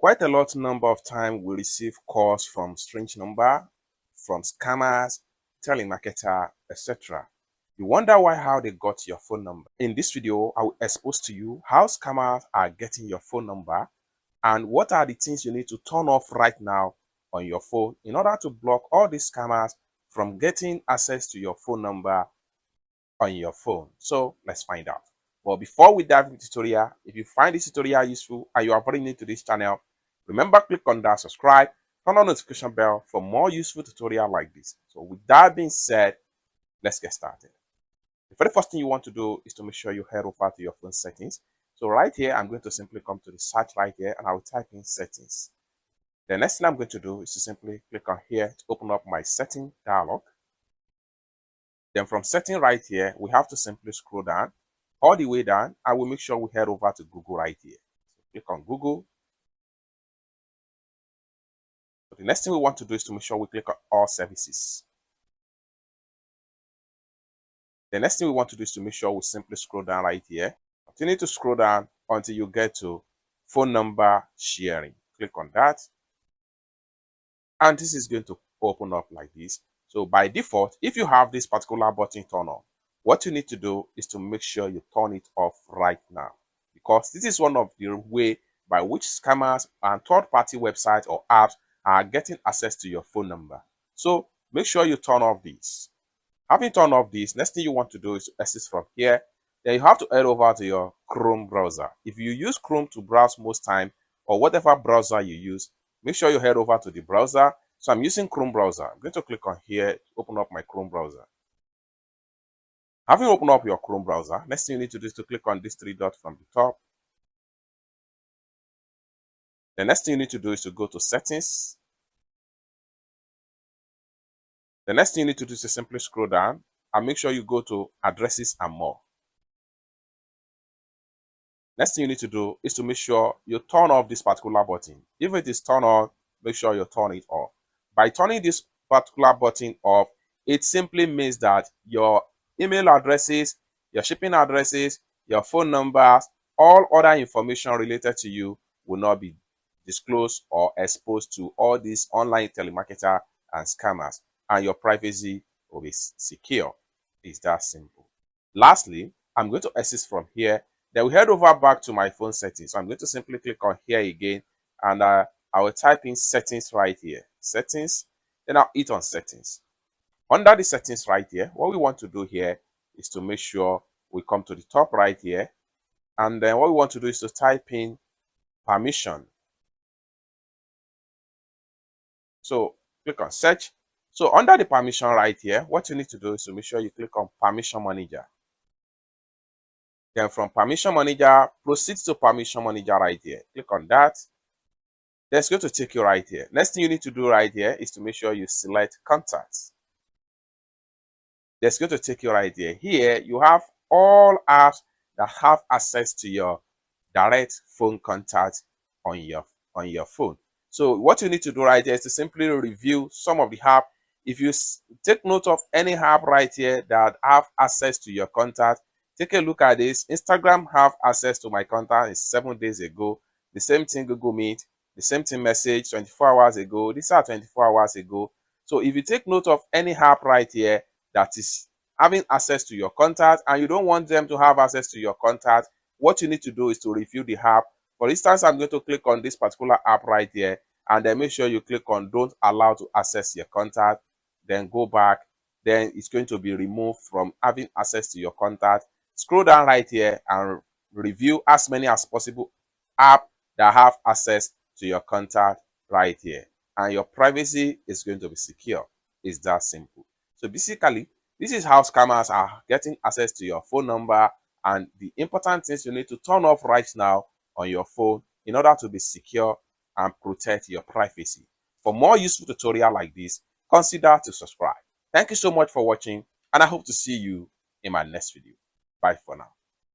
Quite a lot number of time we receive calls from strange number, from scammers, telemarketer, etc. You wonder how they got your phone number. In this video, I will expose to you how scammers are getting your phone number and what are the things you need to turn off right now on your phone in order to block all these scammers from getting access to your phone number on your phone. So let's find out. Well, before we dive into the tutorial, if you find this tutorial useful and you are very new to this channel, remember click on that subscribe, turn on the notification bell for more useful tutorial like this. So with that being said, let's get started. The very first thing you want to do is to make sure you head over to your phone settings. So right here, I'm going to simply come to the search right here and I will type in settings. The next thing I'm going to do is to simply click on here to open up my setting dialog. Then from setting right here, we have to simply scroll down all the way down. I will make sure we head over to Google right here. So click on Google. So the next thing we want to do is to make sure we click on all services. The next thing we want to do is to make sure we simply scroll down right here. Continue to scroll down until you get to phone number sharing. Click on that. And this is going to open up like this. So by default, if you have this particular button turned on, what you need to do is to make sure you turn it off right now, because this is one of the way by which scammers and third-party websites or apps are getting access to your phone number. So make sure you turn off this. Having turned off this, next thing you want to do is to exit from here. Then you have to head over to your Chrome browser. If you use Chrome to browse most time, or whatever browser you use, make sure you head over to the browser. So I'm using Chrome browser. I'm going to click on here to open up my Chrome browser. Having opened up your Chrome browser, next thing you need to do is to click on this three dots from the top. The next thing you need to do is to go to settings. The next thing you need to do is to simply scroll down and make sure you go to addresses and more. Next thing you need to do is to make sure you turn off this particular button. If it is turned on, make sure you turn it off. By turning this particular button off, it simply means that your email addresses, your shipping addresses, your phone numbers, all other information related to you will not be disclosed or exposed to all these online telemarketer and scammers, and your privacy will be secure. It's that simple. Lastly, I'm going to exit from here. Then we head over back to my phone settings. So I'm going to simply click on here again, and I will type in settings right here. Settings, then I'll hit on settings. Under the settings right here, what we want to do here is to make sure we come to the top right here. And then what we want to do is to type in permission. So click on search. So under the permission right here, what you need to do is to make sure you click on permission manager. Then from permission manager, proceed to permission manager right here. Click on that. That's going to take you right here. Next thing you need to do right here is to make sure you select contacts. That's going to take you right here. Here you have all apps that have access to your direct phone contact on your phone. So what you need to do right here is to simply review some of the apps. If you take note of any app right here that have access to your contact, take a look at this. Instagram have access to my contact 7 days ago. The same thing Google Meet, the same thing Message 24 hours ago. These are 24 hours ago. So if you take note of any app right here that is having access to your contact and you don't want them to have access to your contact, what you need to do is to review the app. For instance, I'm going to click on this particular app right here, and then make sure you click on don't allow to access your contact. Then go back. Then it's going to be removed from having access to your contact. Scroll down right here and review as many as possible apps that have access to your contact right here, and your privacy is going to be secure. It's that simple. So basically, this is how scammers are getting access to your phone number, and the important things you need to turn off right now on your phone in order to be secure and protect your privacy. For more useful tutorial like this, consider to subscribe. Thank you so much for watching, and I hope to see you in my next video. Bye for now.